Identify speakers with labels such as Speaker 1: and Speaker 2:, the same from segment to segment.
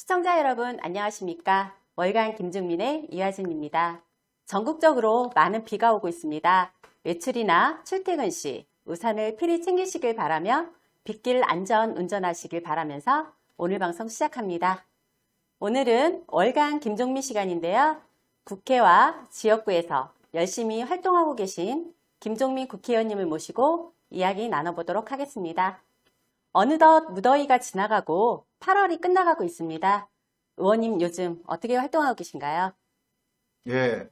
Speaker 1: 시청자 여러분 안녕하십니까? 월간 김종민의 이화진입니다. 전국적으로 많은 비가 오고 있습니다. 외출이나 출퇴근 시 우산을 필히 챙기시길 바라며 빗길 안전 운전하시길 바라면서 오늘 방송 시작합니다. 오늘은 월간 김종민 시간인데요. 국회와 지역구에서 열심히 활동하고 계신 김종민 국회의원님을 모시고 이야기 나눠보도록 하겠습니다. 어느덧 무더위가 지나가고 8월이 끝나가고 있습니다. 의원님 요즘 어떻게 활동하고 계신가요?
Speaker 2: 예,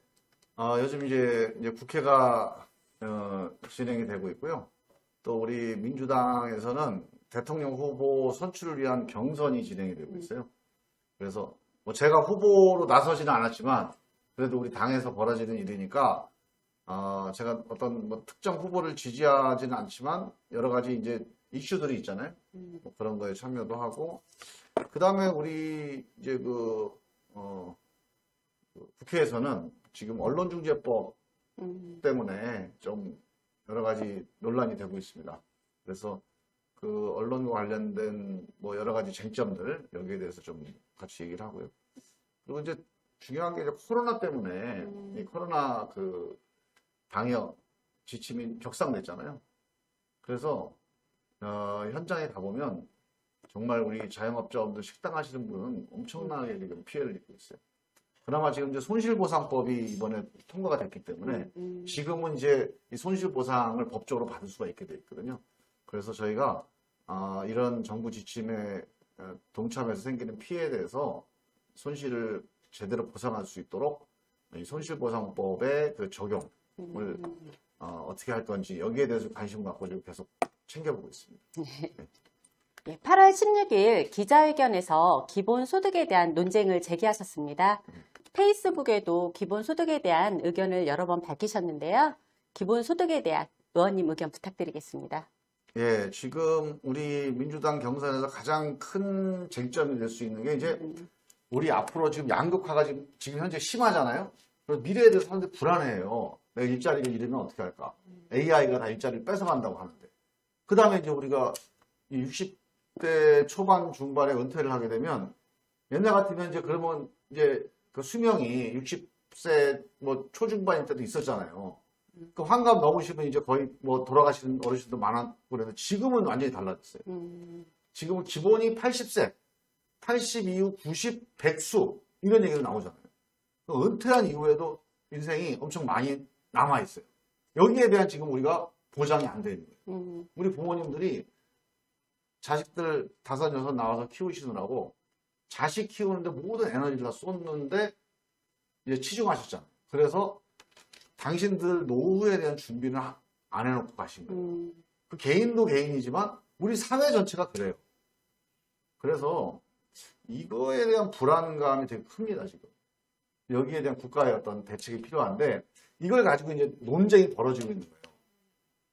Speaker 2: 요즘 이제 국회가 진행이 되고 있고요. 또 우리 민주당에서는 대통령 후보 선출을 위한 경선이 진행이 되고 있어요. 그래서 뭐 제가 후보로 나서지는 않았지만 그래도 우리 당에서 벌어지는 일이니까 제가 어떤 뭐 특정 후보를 지지하지는 않지만 여러 가지 이제 이슈들이 있잖아요. 뭐 그런 거에 참여도 하고 그 다음에 우리 이제 국회에서는 지금 언론중재법 때문에 좀 여러 가지 논란이 되고 있습니다. 그래서 그 언론과 관련된 뭐 여러 가지 쟁점들 여기에 대해서 좀 같이 얘기를 하고요. 그리고 이제 중요한 게 이제 코로나 때문에 이 코로나 그 방역 지침이 격상됐잖아요. 그래서 현장에 가보면 정말 우리 자영업자분들 식당 하시는 분은 엄청나게 지금 피해를 입고 있어요. 그나마 지금 이제 손실보상법이 이번에 통과가 됐기 때문에 지금은 이제 이 손실보상을 법적으로 받을 수가 있게 돼 있거든요. 그래서 저희가 이런 정부 지침에 동참해서 생기는 피해에 대해서 손실을 제대로 보상할 수 있도록 이 손실보상법의 그 적용을 어떻게 할 건지 여기에 대해서 관심 갖고 지금 계속 챙겨보고 있습니다.
Speaker 1: 네. 8월 16일 기자회견에서 기본소득에 대한 논쟁을 제기하셨습니다. 페이스북에도 기본소득에 대한 의견을 여러 번 밝히셨는데요. 기본소득에 대한 의원님 의견 부탁드리겠습니다.
Speaker 2: 예, 지금 우리 민주당 경선에서 가장 큰 쟁점이 될 수 있는 게 이제 우리 앞으로 지금 양극화가 지금 현재 심하잖아요. 그래서 미래에 대해서 사람들이 불안해해요. 내가 일자리를 잃으면 어떻게 할까? AI가 다 일자리를 뺏어간다고 하는데. 그 다음에 이제 우리가 60대 초반 중반에 은퇴를 하게 되면 옛날 같으면 이제 그러면 이제 그 수명이 60세 뭐 초중반일 때도 있었잖아요. 그 환갑 넘으시면 이제 거의 뭐 돌아가시는 어르신도 많았고 그래서 지금은 완전히 달라졌어요. 지금은 기본이 80세, 80 이후 90, 100수 이런 얘기가 나오잖아요. 은퇴한 이후에도 인생이 엄청 많이 남아있어요. 여기에 대한 지금 우리가 보장이 안 되는 거예요. 우리 부모님들이 자식들 5, 6 나와서 키우시느라고 자식 키우는데 모든 에너지를 다 쏟는데 이제 치중하셨잖아요. 그래서 당신들 노후에 대한 준비는 안 해놓고 가신 거예요. 그 개인도 개인이지만 우리 사회 전체가 그래요. 그래서 이거에 대한 불안감이 되게 큽니다, 지금. 여기에 대한 국가의 어떤 대책이 필요한데 이걸 가지고 이제 논쟁이 벌어지고 있는 거예요.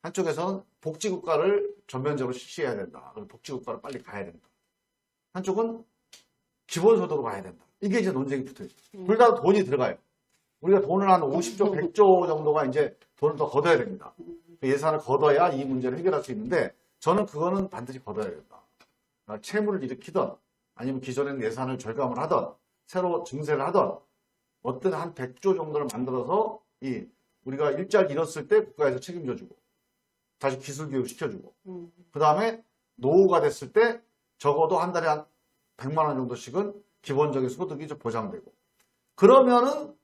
Speaker 2: 한쪽에서는 복지국가를 전면적으로 실시해야 된다. 그럼 복지국가로 빨리 가야 된다. 한쪽은 기본소득으로 가야 된다. 이게 이제 논쟁이 붙어 있어요. 둘 다 돈이 들어가요. 우리가 돈을 한 50조, 100조 정도가 이제 돈을 더 걷어야 됩니다. 그 예산을 걷어야 이 문제를 해결할 수 있는데 저는 그거는 반드시 걷어야 된다. 채무를 일으키든 아니면 기존에는 예산을 절감을 하든 새로 증세를 하든 어떤 한 100조 정도를 만들어서 우리가 일자리 잃었을 때 국가에서 책임져 주고 다시 기술 교육 시켜주고 그 다음에 노후가 됐을 때 적어도 한 달에 한 100만 원 정도씩은 기본적인 소득이 좀 보장되고 그러면은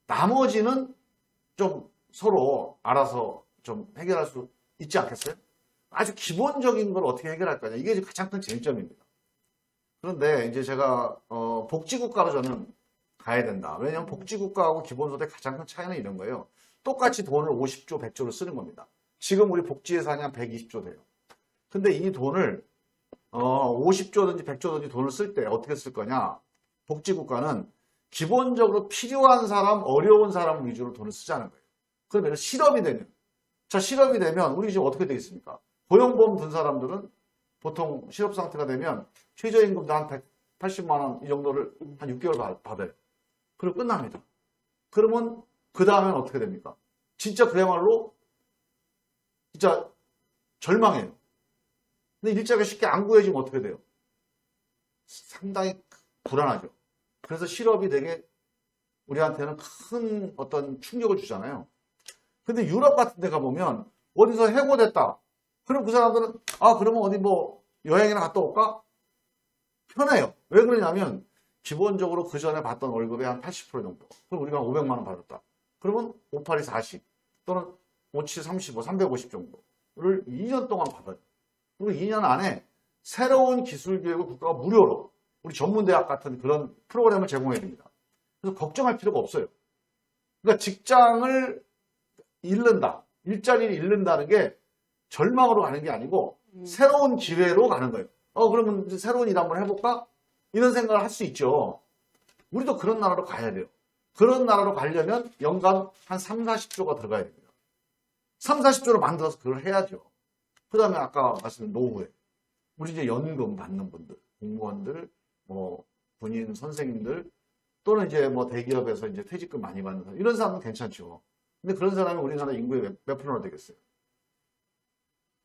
Speaker 2: 나머지는 좀 서로 알아서 좀 해결할 수 있지 않겠어요? 아주 기본적인 걸 어떻게 해결할 거냐 이게 가장 큰 쟁점입니다. 그런데 이제 제가 복지국가로 저는 가야 된다. 왜냐하면 복지국가하고 기본소득의 가장 큰 차이는 이런 거예요. 똑같이 돈을 50조, 100조를 쓰는 겁니다. 지금 우리 복지 예산이 한 120조 돼요. 근데 이 돈을 50조든지 100조든지 돈을 쓸 때 어떻게 쓸 거냐? 복지국가는 기본적으로 필요한 사람, 어려운 사람 위주로 돈을 쓰자는 거예요. 그러면 실업이 되면 실업이 되면 우리 지금 어떻게 되겠습니까? 고용보험 든 사람들은 보통 실업 상태가 되면 최저임금도 한 180만 원 이 정도를 한 6개월 받아요. 그리고 끝납니다. 그러면 그 다음엔 어떻게 됩니까? 진짜 그야말로 진짜 절망해요. 근데 일자리가 쉽게 안 구해지면 어떻게 돼요? 상당히 불안하죠. 그래서 실업이 되게 우리한테는 큰 어떤 충격을 주잖아요. 근데 유럽 같은 데 가보면 어디서 해고됐다. 그럼 그 사람들은 그러면 어디 뭐 여행이나 갔다 올까? 편해요. 왜 그러냐면 기본적으로 그 전에 받던 월급의 한 80% 정도. 그럼 우리가 500만 원 받았다. 그러면 582 40 또는 57 35 350 정도를 2년 동안 받아요. 그리고 2년 안에 새로운 기술 교육을 국가가 무료로 우리 전문대학 같은 그런 프로그램을 제공해야 됩니다. 그래서 걱정할 필요가 없어요. 그러니까 직장을 잃는다. 일자리를 잃는다는 게 절망으로 가는 게 아니고 새로운 기회로 가는 거예요. 그러면 이제 새로운 일 한번 해볼까? 이런 생각을 할 수 있죠. 우리도 그런 나라로 가야 돼요. 그런 나라로 가려면 연간 한 3, 40조가 들어가야 됩니다. 3, 40조를 만들어서 그걸 해야죠. 그 다음에 아까 말씀드린 노후에. 우리 이제 연금 받는 분들, 공무원들, 뭐, 군인, 선생님들, 또는 이제 뭐 대기업에서 이제 퇴직금 많이 받는 사람, 이런 사람은 괜찮죠. 근데 그런 사람이 우리나라 인구의 몇 프로나 되겠어요?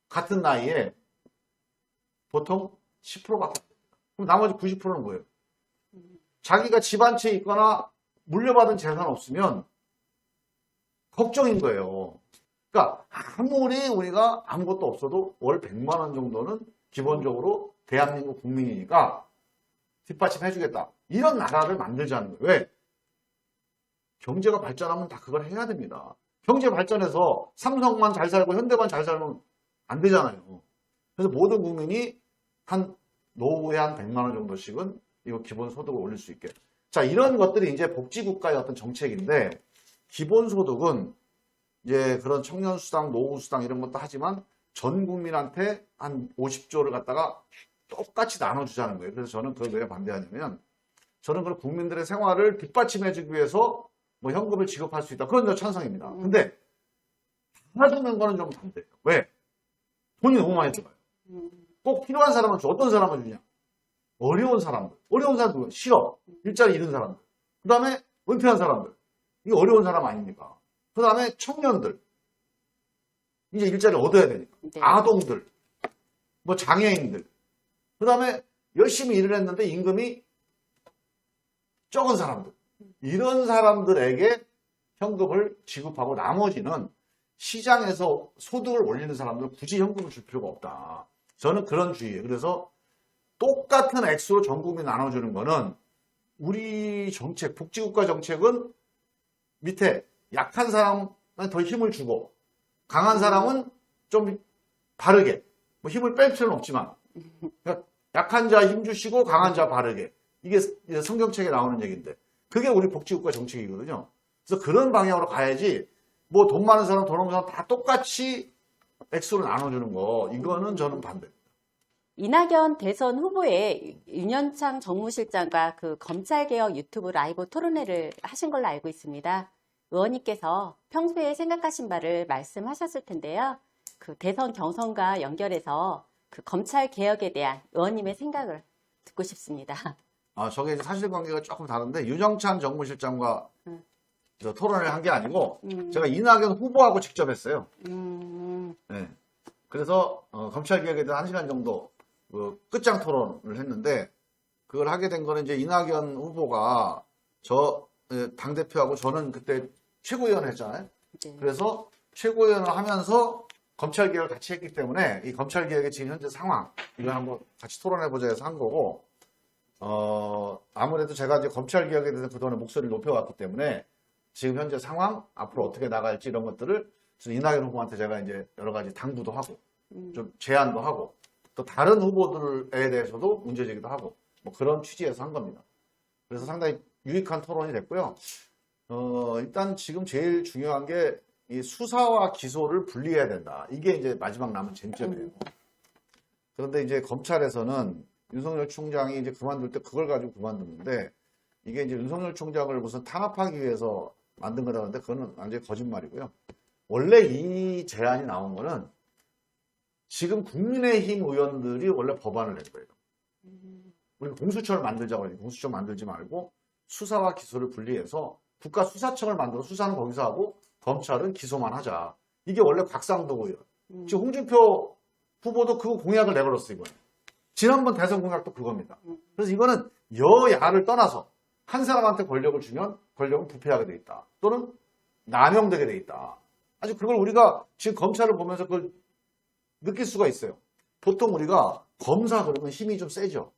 Speaker 2: 같은 나이에 보통 10%밖에 안 됩니다. 그럼 나머지 90%는 뭐예요? 자기가 집 한 채 있거나 물려받은 재산 없으면 걱정인 거예요. 그러니까 아무리 우리가 아무것도 없어도 월 100만 원 정도는 기본적으로 대한민국 국민이니까 뒷받침해주겠다. 이런 나라를 만들자는 거예요. 왜? 경제가 발전하면 다 그걸 해야 됩니다. 경제 발전해서 삼성만 잘 살고 현대만 잘 살면 안 되잖아요. 그래서 모든 국민이 한 노후에 한 100만 원 정도씩은 이거 기본소득을 올릴 수 있게. 자, 이런 것들이 이제 복지국가의 어떤 정책인데, 기본소득은 이제 그런 청년수당, 노후수당 이런 것도 하지만 전 국민한테 한 50조를 갖다가 똑같이 나눠주자는 거예요. 그래서 저는 그걸 왜 반대하냐면, 저는 그런 국민들의 생활을 뒷받침해주기 위해서 뭐 현금을 지급할 수 있다. 그런 거 찬성입니다. 근데 다 주는 거는 좀 반대예요. 왜? 돈이 너무 많이 들어가요. 꼭 필요한 사람은 줘. 어떤 사람은 주냐? 어려운 사람들. 어려운 사람들은 실업, 일자리 잃은 사람들. 그 다음에 은퇴한 사람들. 이게 어려운 사람 아닙니까? 그 다음에 청년들. 이제 일자리를 얻어야 되니까.
Speaker 1: 네.
Speaker 2: 아동들. 뭐 장애인들. 그 다음에 열심히 일을 했는데 임금이 적은 사람들. 이런 사람들에게 현금을 지급하고 나머지는 시장에서 소득을 올리는 사람들은 굳이 현금을 줄 필요가 없다. 저는 그런 주의예요. 그래서 똑같은 액수로 전 국민 나눠주는 거는 우리 정책, 복지국가 정책은 밑에 약한 사람은 더 힘을 주고 강한 사람은 좀 바르게 뭐 힘을 뺄 필요는 없지만 그러니까 약한 자 힘 주시고 강한 자 바르게 이게 성경책에 나오는 얘기인데 그게 우리 복지국가 정책이거든요. 그래서 그런 방향으로 가야지 뭐 돈 많은 사람 돈 없는 사람 다 똑같이 액수로 나눠주는 거 이거는 저는 반대입니다.
Speaker 1: 이낙연 대선 후보의 윤현창 정무실장과 그 검찰개혁 유튜브 라이브 토론회를 하신 걸로 알고 있습니다. 의원님께서 평소에 생각하신 바를 말씀하셨을 텐데요. 그 대선 경선과 연결해서 그 검찰개혁에 대한 의원님의 생각을 듣고 싶습니다.
Speaker 2: 저게 사실관계가 조금 다른데 윤영찬 정무실장과 토론을 한 게 아니고 제가 이낙연 후보하고 직접 했어요. 네. 그래서 검찰개혁에 대한 1시간 정도 그 끝장 토론을 했는데 그걸 하게 된 거는 이제 이낙연 후보가 저 당대표하고 저는 그때 최고위원 했잖아요.
Speaker 1: 네.
Speaker 2: 그래서 최고위원을 하면서 검찰개혁을 같이 했기 때문에 이 검찰개혁의 지금 현재 상황 이걸 한번 같이 토론해보자 해서 한 거고 아무래도 제가 이제 검찰개혁에 대해서 그동안에 목소리를 높여왔기 때문에 지금 현재 상황 앞으로 어떻게 나갈지 이런 것들을 이낙연 후보한테 제가 이제 여러 가지 당부도 하고 좀 제안도 하고 또 다른 후보들에 대해서도 문제제기도 하고 뭐 그런 취지에서 한 겁니다. 그래서 상당히 유익한 토론이 됐고요. 일단 지금 제일 중요한 게 이 수사와 기소를 분리해야 된다. 이게 이제 마지막 남은 쟁점이에요. 그런데 이제 검찰에서는 윤석열 총장이 이제 그만둘 때 그걸 가지고 그만두는데 이게 이제 윤석열 총장을 무슨 탄압하기 위해서 만든 거라는데 그거는 완전히 거짓말이고요. 원래 이 제안이 나온 거는 지금 국민의힘 의원들이 원래 법안을 낸 거예요. 우리가 공수처를 만들자고 하니까 공수처 만들지 말고 수사와 기소를 분리해서 국가수사청을 만들어 수사는 거기서 하고 검찰은 기소만 하자. 이게 원래 곽상도 의원. 지금 홍준표 후보도 그 공약을 내걸었어요, 이번에. 지난번 대선 공약도 그겁니다. 그래서 이거는 여야를 떠나서 한 사람한테 권력을 주면 권력은 부패하게 돼 있다. 또는 남용되게 돼 있다. 아주 그걸 우리가 지금 검찰을 보면서 그걸 느낄 수가 있어요. 보통 우리가 검사 그러면 힘이 좀 세죠.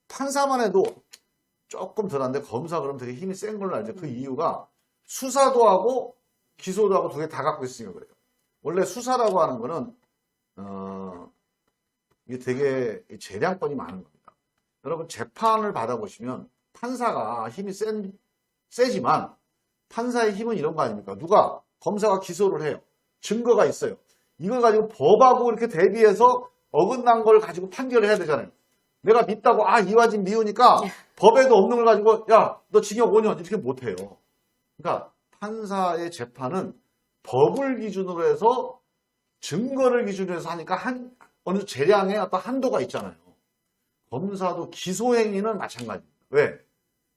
Speaker 2: 판사만 해도 조금 덜한데 검사 그러면 되게 힘이 센 걸로 알죠. 그 이유가 수사도 하고 기소도 하고 두 개 다 갖고 있으니까 그래요. 원래 수사라고 하는 거는 이게 되게 재량권이 많은 겁니다. 여러분 재판을 받아보시면 판사가 힘이 세지만 판사의 힘은 이런 거 아닙니까? 누가 검사가 기소를 해요. 증거가 있어요. 이걸 가지고 법하고 이렇게 대비해서 어긋난 걸 가지고 판결을 해야 되잖아요. 내가 믿다고 이화진 미우니까 법에도 없는 걸 가지고 야 너 징역 5년 이렇게 못해요. 그러니까 판사의 재판은 법을 기준으로 해서 증거를 기준으로 해서 하니까 어느 재량의 어떤 한도가 있잖아요. 검사도 기소행위는 마찬가지입니다. 왜?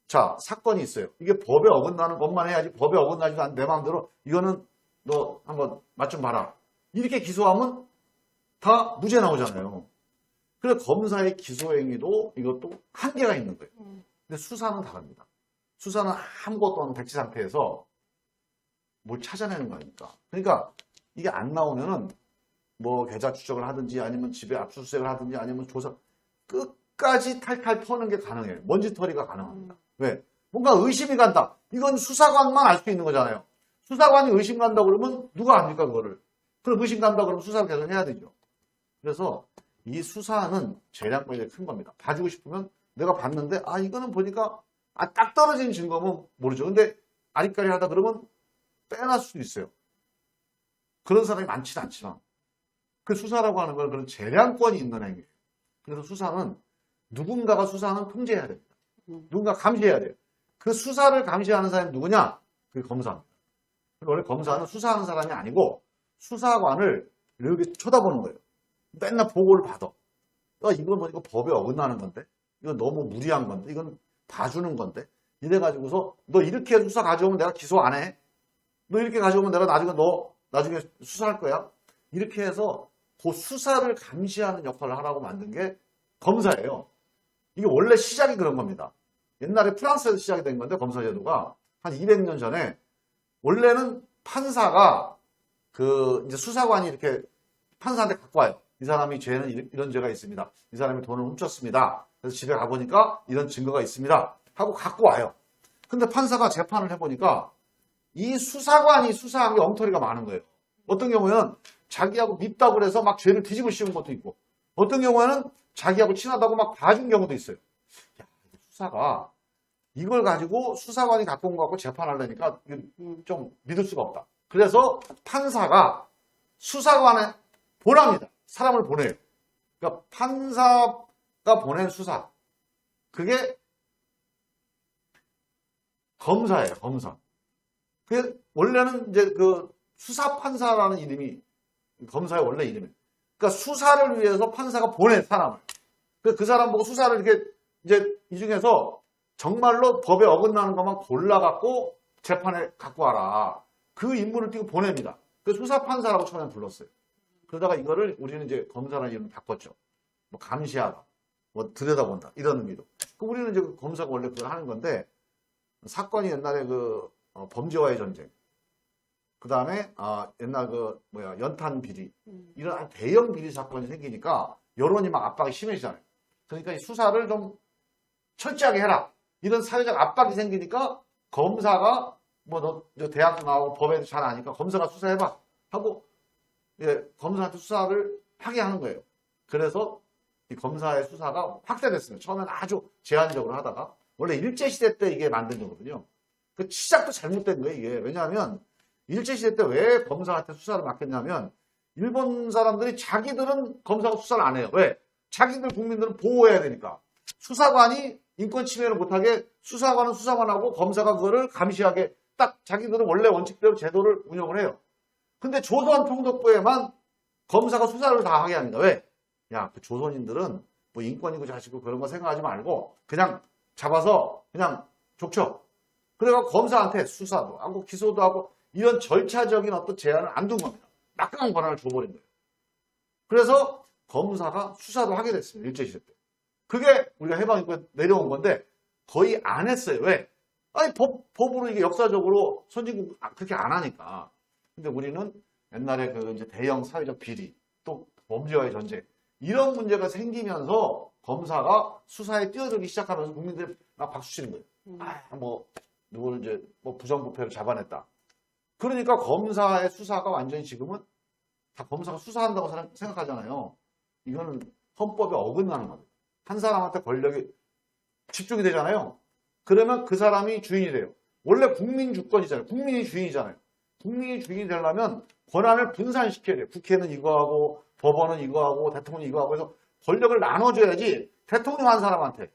Speaker 2: 자, 사건이 있어요. 이게 법에 어긋나는 것만 해야지 법에 어긋나지도 않는 내 마음대로 이거는 너 한번 맛 좀 봐라. 이렇게 기소하면 다 무죄 나오잖아요. 그래서 검사의 기소행위도 이것도 한계가 있는 거예요. 근데 수사는 다릅니다. 수사는 아무것도 없는 백지 상태에서 뭘 찾아내는 거 아닙니까? 그러니까 이게 안 나오면은 뭐 계좌 추적을 하든지 아니면 집에 압수수색을 하든지 아니면 조사 끝까지 탈탈 터는 게 가능해요. 먼지털이가 가능합니다. 왜? 뭔가 의심이 간다. 이건 수사관만 알 수 있는 거잖아요. 수사관이 의심 간다 그러면 누가 압니까 그거를? 그럼 의심 간다 그러면 수사를 계속 해야 되죠. 그래서 이 수사는 재량권이 큰 겁니다. 봐주고 싶으면 내가 봤는데 이거는 보니까 딱 떨어진 증거면 모르죠. 근데 아리까리 하다 그러면 빼놨을 수도 있어요. 그런 사람이 많지는 않지만 그 수사라고 하는 건 그런 재량권이 있는 행위예요. 그래서 수사는 누군가가 수사는 통제해야 됩니다. 누군가 감시해야 돼요. 그 수사를 감시하는 사람이 누구냐? 그게 검사입니다. 원래 검사는 수사하는 사람이 아니고 수사관을 이렇게 쳐다보는 거예요. 맨날 보고를 받아. 이건 뭐 이거 법에 어긋나는 건데? 이건 너무 무리한 건데? 이건 봐주는 건데? 이래가지고서 너 이렇게 수사 가져오면 내가 기소 안 해? 너 이렇게 가져오면 내가 나중에 수사할 거야? 이렇게 해서 그 수사를 감시하는 역할을 하라고 만든 게 검사예요. 이게 원래 시작이 그런 겁니다. 옛날에 프랑스에서 시작이 된 건데 검사제도가 한 200년 전에 원래는 판사가 이제 수사관이 이렇게 판사한테 갖고 와요. 이 사람이 죄는 이런 죄가 있습니다. 이 사람이 돈을 훔쳤습니다. 그래서 집에 가보니까 이런 증거가 있습니다. 하고 갖고 와요. 근데 판사가 재판을 해보니까 이 수사관이 수사한 게 엉터리가 많은 거예요. 어떤 경우에는 자기하고 밉다고 그래서 막 죄를 뒤집어 씌운 것도 있고 어떤 경우에는 자기하고 친하다고 막 봐준 경우도 있어요. 야, 수사가 이걸 가지고 수사관이 갖고 온 거 갖고 재판하려니까 좀 믿을 수가 없다. 그래서 판사가 수사관에 보냅니다. 사람을 보내요. 그러니까 판사가 보낸 수사. 그게 검사예요, 검사. 그게 원래는 이제 그 수사판사라는 이름이 검사의 원래 이름이에요. 그러니까 수사를 위해서 판사가 보낸 사람을. 그 사람 보고 수사를 이렇게 이제 이 중에서 정말로 법에 어긋나는 것만 골라갖고 재판에 갖고 와라. 그 임무를 띄고 보냅니다. 그 수사판사라고 처음에 불렀어요. 그러다가 이거를 우리는 이제 검사라는 이름을 바꿨죠. 뭐 감시하다, 뭐 들여다본다 이런 의미로. 우리는 이제 검사가 원래 그걸 하는 건데 사건이 옛날에 범죄와의 전쟁, 그 다음에 옛날 연탄 비리 이런 대형 비리 사건이 생기니까 여론이 막 압박이 심해지잖아요. 그러니까 이 수사를 좀 철저하게 해라. 이런 사회적 압박이 생기니까 검사가 너 대학도 나오고 법에도 잘 아니까 검사가 수사해봐 하고 검사한테 수사를 하게 하는 거예요. 그래서 이 검사의 수사가 확대됐습니다. 처음에는 아주 제한적으로 하다가 원래 일제시대 때 이게 만든 거거든요. 그 시작도 잘못된 거예요, 이게. 왜냐하면 일제시대 때 왜 검사한테 수사를 맡겼냐면 일본 사람들이 자기들은 검사가 수사를 안 해요. 왜? 자기들 국민들은 보호해야 되니까. 수사관이 인권 침해를 못하게 수사관은 수사관하고 검사가 그거를 감시하게 딱 자기들은 원래 원칙대로 제도를 운영을 해요. 근데 조선 총독부에만 검사가 수사를 다 하게 합니다. 왜? 야, 그 조선인들은 뭐 인권이고 자시고 그런 거 생각하지 말고 그냥 잡아서 그냥 족쳐. 그래서 검사한테 수사도 하고 기소도 하고 이런 절차적인 어떤 제한을 안 둔 겁니다. 막강한 권한을 줘버린 거예요. 그래서 검사가 수사도 하게 됐습니다. 일제시대 때. 그게 우리가 해방이니까 내려온 건데 거의 안 했어요. 왜? 아니 법으로 이게 역사적으로 선진국 그렇게 안 하니까. 근데 우리는 옛날에 그 이제 대형 사회적 비리 또 범죄와의 전쟁 이런 문제가 생기면서 검사가 수사에 뛰어들기 시작하면서 국민들이 막 박수 치는 거예요. 뭐 누구를 이제 뭐 부정부패를 잡아냈다. 그러니까 검사의 수사가 완전히 지금은 다 검사가 수사한다고 생각하잖아요. 이거는 헌법에 어긋나는 겁니다. 한 사람한테 권력이 집중이 되잖아요. 그러면 그 사람이 주인이 돼요. 원래 국민 주권이잖아요. 국민이 주인이잖아요. 국민이 주인이 되려면 권한을 분산시켜야 돼요. 국회는 이거 하고 법원은 이거 하고 대통령이 이거 하고 해서 권력을 나눠줘야지 대통령 한 사람한테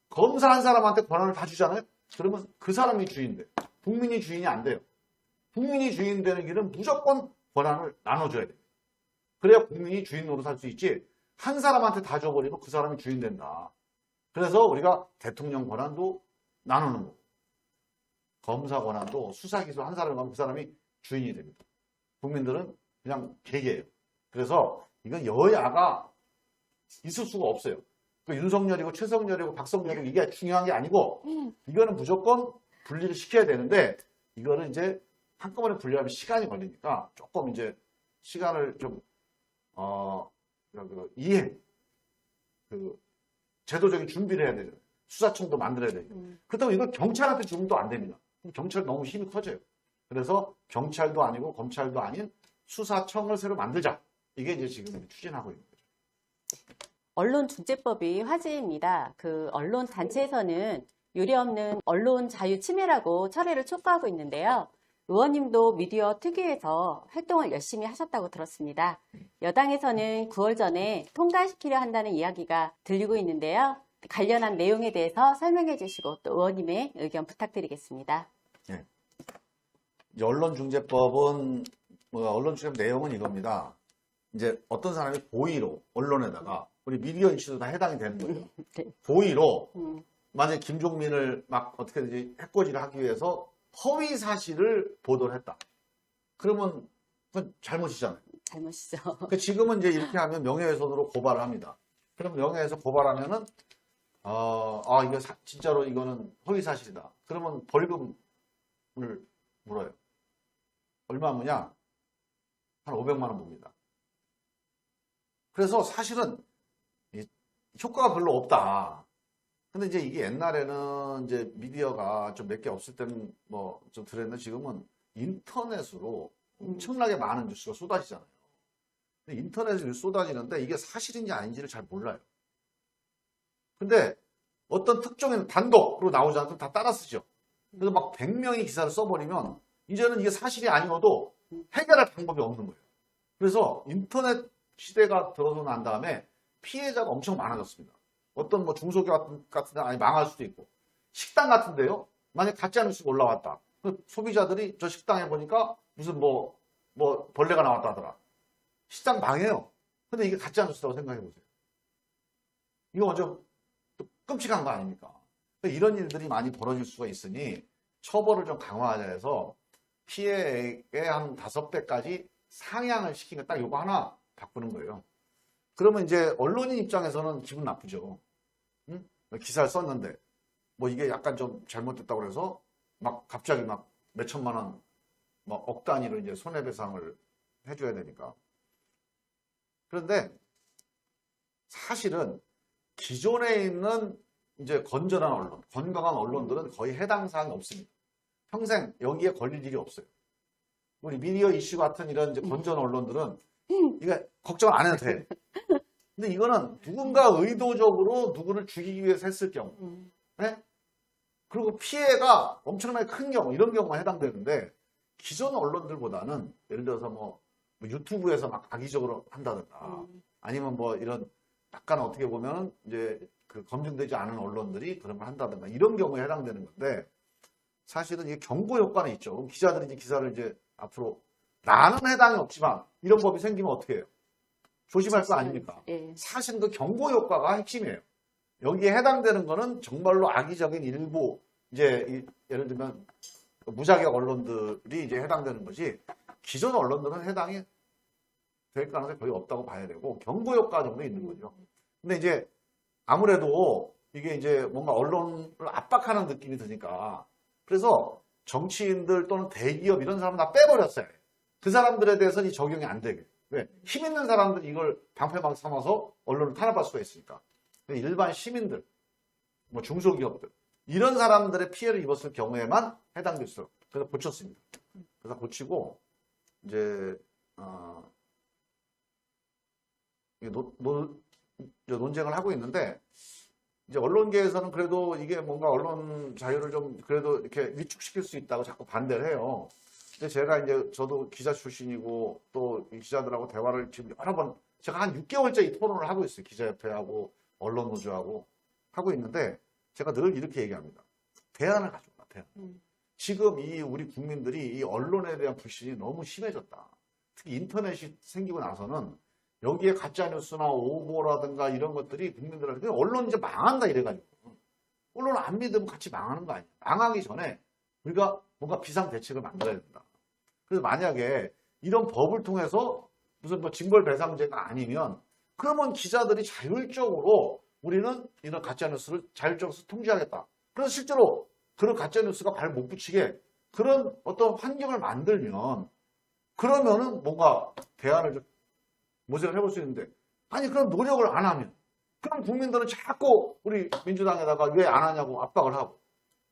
Speaker 2: 검사 한 사람한테 권한을 다 주잖아요. 그러면 그 사람이 주인 돼요. 국민이 주인이 안 돼요. 국민이 주인 되는 길은 무조건 권한을 나눠줘야 돼요. 그래야 국민이 주인 노릇 할 수 있지 한 사람한테 다 줘버리면 그 사람이 주인 된다. 그래서 우리가 대통령 권한도 나누는 거고 검사 권한도 수사 기소 한 사람이 가면 그 사람이 주인이 됩니다. 국민들은 그냥 개개예요. 그래서 이건 여야가 있을 수가 없어요. 그 윤석열이고 최석열이고 박석열이고 이게 중요한 게 아니고 이거는 무조건 분리를 시켜야 되는데 이거는 이제 한꺼번에 분리하면 시간이 걸리니까 조금 이제 시간을 좀 이행 그 제도적인 준비를 해야 되죠. 수사청도 만들어야 되죠. 그렇다고 이걸 경찰한테 주면 또 안 됩니다. 경찰 너무 힘이 커져요. 그래서 경찰도 아니고 검찰도 아닌 수사청을 새로 만들자. 이게 이제 지금 추진하고 있는 거죠.
Speaker 1: 언론중재법이 화제입니다. 그 언론 단체에서는 유례없는 언론 자유 침해라고 철회를 촉구하고 있는데요. 의원님도 미디어 특위에서 활동을 열심히 하셨다고 들었습니다. 여당에서는 9월 전에 통과시키려 한다는 이야기가 들리고 있는데요. 관련한 내용에 대해서 설명해 주시고 또 의원님의 의견 부탁드리겠습니다.
Speaker 2: 네. 언론중재법은 언론중재법 내용은 이겁니다. 이제 어떤 사람이 고의로 언론에다가 우리 미디어 이슈도 다 해당이 되는 거예요.
Speaker 1: 네.
Speaker 2: 고의로 만약에 김종민을 막 어떻게든지 해코지를 하기 위해서 허위 사실을 보도를 했다. 그러면 그건 잘못이잖아요.
Speaker 1: 잘못이죠.
Speaker 2: 그러니까 지금은 이제 이렇게 하면 명예훼손으로 고발을 합니다. 그럼 명예훼손 고발하면은 이거 진짜로 이거는 허위 사실이다. 그러면 벌금을 물어요. 얼마 무냐? 한 500만 원 봅니다. 그래서 사실은 효과가 별로 없다. 근데 이제 이게 옛날에는 이제 미디어가 좀 몇 개 없을 때는 뭐 좀 그랬는데 지금은 인터넷으로 엄청나게 많은 뉴스가 쏟아지잖아요. 근데 인터넷에 뉴스 쏟아지는데 이게 사실인지 아닌지를 잘 몰라요. 근데 어떤 특정인 단독으로 나오지 않고 다 따라 쓰죠. 그래서 막 100명이 기사를 써버리면 이제는 이게 사실이 아니어도 해결할 방법이 없는 거예요. 그래서 인터넷 시대가 들어서 난 다음에 피해자가 엄청 많아졌습니다. 어떤 뭐 중소기업 같은 데 아니 망할 수도 있고 식당 같은데요. 만약 가짜 뉴스가 올라왔다. 소비자들이 저 식당에 보니까 무슨 뭐 벌레가 나왔다 하더라. 식당 망해요. 근데 이게 가짜 뉴스라고 생각해 보세요. 이거 완전 끔찍한 거 아닙니까? 이런 일들이 많이 벌어질 수가 있으니 처벌을 좀 강화하자 해서 피해액의 한 5배까지 상향을 시키면 딱 이거 하나 바꾸는 거예요. 그러면 이제 언론인 입장에서는 기분 나쁘죠. 응? 기사를 썼는데 뭐 이게 약간 좀 잘못됐다고 해서 막 갑자기 막 몇천만 원, 막 억 단위로 이제 손해배상을 해줘야 되니까. 그런데 사실은 기존에 있는 이제 건전한 언론, 건강한 언론들은 거의 해당 사항이 없습니다. 평생 여기에 걸릴 일이 없어요. 우리 미디어 이슈 같은 이런 이제 건전 언론들은 이거 걱정 안 해도 돼. 근데 이거는 누군가 의도적으로 누구를 죽이기 위해서 했을 경우, 네? 그리고 피해가 엄청나게 큰 경우, 이런 경우가 해당되는데 기존 언론들보다는 예를 들어서 뭐 유튜브에서 막 악의적으로 한다든가 아니면 뭐 이런 약간 어떻게 보면 이제 그 검증되지 않은 언론들이 그런 걸 한다든가 이런 경우에 해당되는 건데 사실은 이게 경고 효과는 있죠. 그럼 기자들이 이제 기사를 이제 앞으로 나는 해당이 없지만 이런 법이 생기면 어떻게 해요? 조심할 거 아닙니까?
Speaker 1: 예.
Speaker 2: 사실 그 경고 효과가 핵심이에요. 여기에 해당되는 거는 정말로 악의적인 일부 이제 예를 들면 무자격 언론들이 이제 해당되는 거지 기존 언론들은 해당이 될 가능성이 거의 없다고 봐야 되고 경고 효과 정도 있는 거죠. 근데 이제 아무래도 이게 이제 뭔가 언론을 압박하는 느낌이 드니까 그래서 정치인들 또는 대기업 이런 사람 다 빼버렸어요. 그 사람들에 대해서는 이 적용이 안 되게. 왜? 힘 있는 사람들이 이걸 방패막 삼아서 언론을 탄압할 수가 있으니까. 일반 시민들, 뭐 중소기업들 이런 사람들의 피해를 입었을 경우에만 해당될 수. 그래서 고쳤습니다. 그래서 고치고 이제 논쟁을 하고 있는데 이제 언론계에서는 그래도 이게 뭔가 언론 자유를 좀 그래도 이렇게 위축시킬 수 있다고 자꾸 반대를 해요. 근데 제가 이제 저도 기자 출신이고 또 이 기자들하고 대화를 지금 여러 번 제가 한 6개월째 이 토론을 하고 있어요. 기자협회하고 언론노조하고 하고 있는데 제가 늘 이렇게 얘기합니다. 대안을 가져와, 대안. 지금 이 우리 국민들이 이 언론에 대한 불신이 너무 심해졌다. 특히 인터넷이 생기고 나서는 여기에 가짜뉴스나 오보라든가 이런 것들이 국민들한테 언론 이제 망한다 이래가지고 언론 안 믿으면 같이 망하는 거 아니야. 망하기 전에 우리가 뭔가 비상대책을 만들어야 된다. 그래서 만약에 이런 법을 통해서 무슨 뭐 징벌배상제가 아니면 그러면 기자들이 자율적으로 우리는 이런 가짜뉴스를 자율적으로 통제하겠다. 그래서 실제로 그런 가짜뉴스가 발 못 붙이게 그런 어떤 환경을 만들면 그러면은 뭔가 대안을 좀 모색을 해볼 수 있는데 아니 그런 노력을 안 하면 그럼 국민들은 자꾸 우리 민주당에다가 왜 안 하냐고 압박을 하고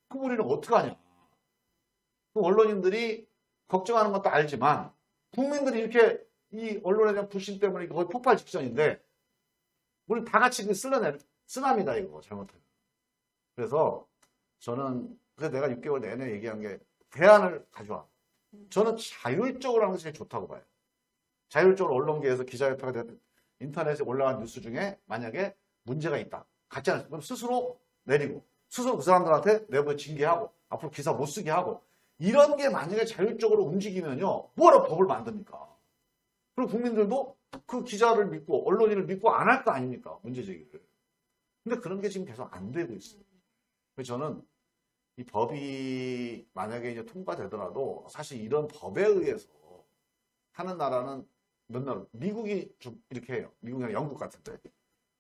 Speaker 2: 그럼 우리는 어떡하냐. 그 언론인들이 걱정하는 것도 알지만 국민들이 이렇게 이 언론에 대한 불신 때문에 거의 폭발 직전인데 우리 다 같이 쓰나미다 이거 잘못하면. 그래서 저는 그래서 내가 6개월 내내 얘기한 게 대안을 가져와. 저는 자율적으로 하는 것이 제일 좋다고 봐요. 자율적으로 언론계에서 기자협회가 됐든 인터넷에 올라간 뉴스 중에 만약에 문제가 있다. 가짜뉴스. 그럼 스스로 내리고 스스로 그 사람들한테 내부에 징계하고 앞으로 기사 못 쓰게 하고 이런 게 만약에 자율적으로 움직이면요. 뭐하러 법을 만듭니까? 그리고 국민들도 그 기자를 믿고 언론인을 믿고 안 할 거 아닙니까? 문제 제기를. 근데 그런 게 지금 계속 안 되고 있어요. 그래서 저는 이 법이 만약에 이제 통과되더라도 사실 이런 법에 의해서 하는 나라는 몇 나라, 미국이 좀 이렇게 해요. 미국이나 영국 같은데.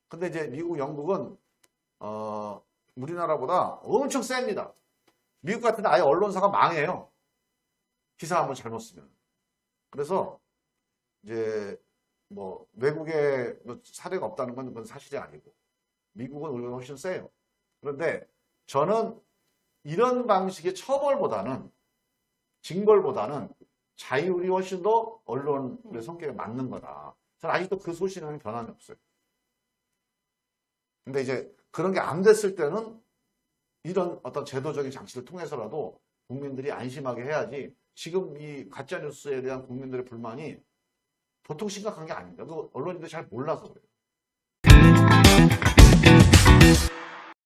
Speaker 2: 근데 이제 미국, 영국은, 우리나라보다 엄청 셉니다. 미국 같은데 아예 언론사가 망해요. 기사 한번 잘못 쓰면. 그래서 이제 뭐 외국에 뭐 사례가 없다는 건 그건 사실이 아니고 미국은 우리가 훨씬 세요. 그런데 저는 이런 방식의 처벌보다는 징벌보다는 자율이 훨씬 더 언론의 성격에 맞는 거다. 저는 아직도 그 소신은 변함이 없어요. 근데 이제 그런 게 안 됐을 때는 이런 어떤 제도적인 장치를 통해서라도 국민들이 안심하게 해야지 지금 이 가짜뉴스에 대한 국민들의 불만이 보통 심각한 게 아닙니다. 그 언론인들이 잘 몰라서 그래요.